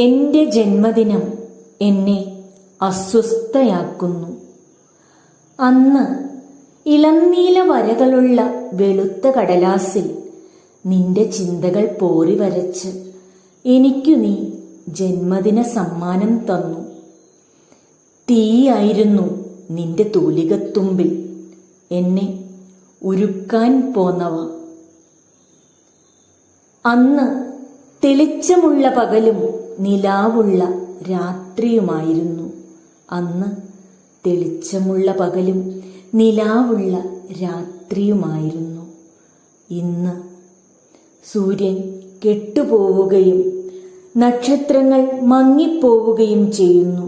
എൻ്റെ ജന്മദിനം എന്നെ അസ്വസ്ഥയാക്കുന്നു. അന്ന് ഇളംനീല വരകളുള്ള വെളുത്ത കടലാസിൽ നിന്റെ ചിന്തകൾ പോറി വരച്ച് എനിക്കു നീ ജന്മദിന സമ്മാനം തന്നു. തീയായിരുന്നു നിന്റെ തൂലികത്തുമ്പിൽ എന്നെ ഉരുക്കാൻ പോന്നവ. അന്ന് തെളിച്ചമുള്ള പകലും നിലാവുള്ള രാത്രിയുമായിരുന്നു. അന്ന് തെളിച്ചമുള്ള പകലും നിലാവുള്ള രാത്രിയുമായിരുന്നു. ഇന്ന് സൂര്യൻ കെട്ടുപോവുകയും നക്ഷത്രങ്ങൾ മങ്ങിപ്പോവുകയും ചെയ്യുന്നു.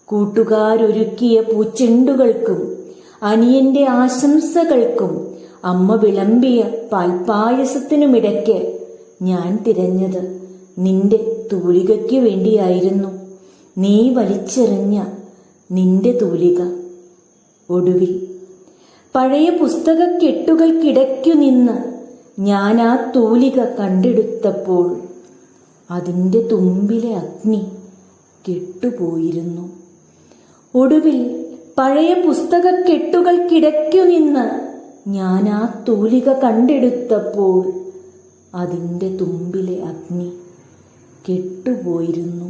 കൂട്ടുകാരൊരുക്കിയ പൂച്ചെണ്ടുകൾക്കും അനിയന്റെ ആശംസകൾക്കും അമ്മ വിളമ്പിയ പാൽപ്പായസത്തിനുമിടയ്ക്ക് ഞാൻ തിരഞ്ഞത് നിന്റെ തൂലികയ്ക്ക് വേണ്ടിയായിരുന്നു. നീ വലിച്ചെറിഞ്ഞ നിന്റെ തൂലിക. ഒടുവിൽ പഴയ പുസ്തകക്കെട്ടുകൾക്കിടയ്ക്കു നിന്ന് ഞാൻ ആ തൂലിക കണ്ടെടുത്തപ്പോൾ അതിൻ്റെ തുമ്പിലെ അഗ്നി കെട്ടുപോയിരുന്നു. ഒടുവിൽ പഴയ പുസ്തകക്കെട്ടുകൾക്കിടയ്ക്കു നിന്ന് ഞാൻ ആ തൂലിക കണ്ടെടുത്തപ്പോൾ അതിൻ്റെ തുമ്പിലെ അഗ്നി കെട്ടുപോയിരുന്നു.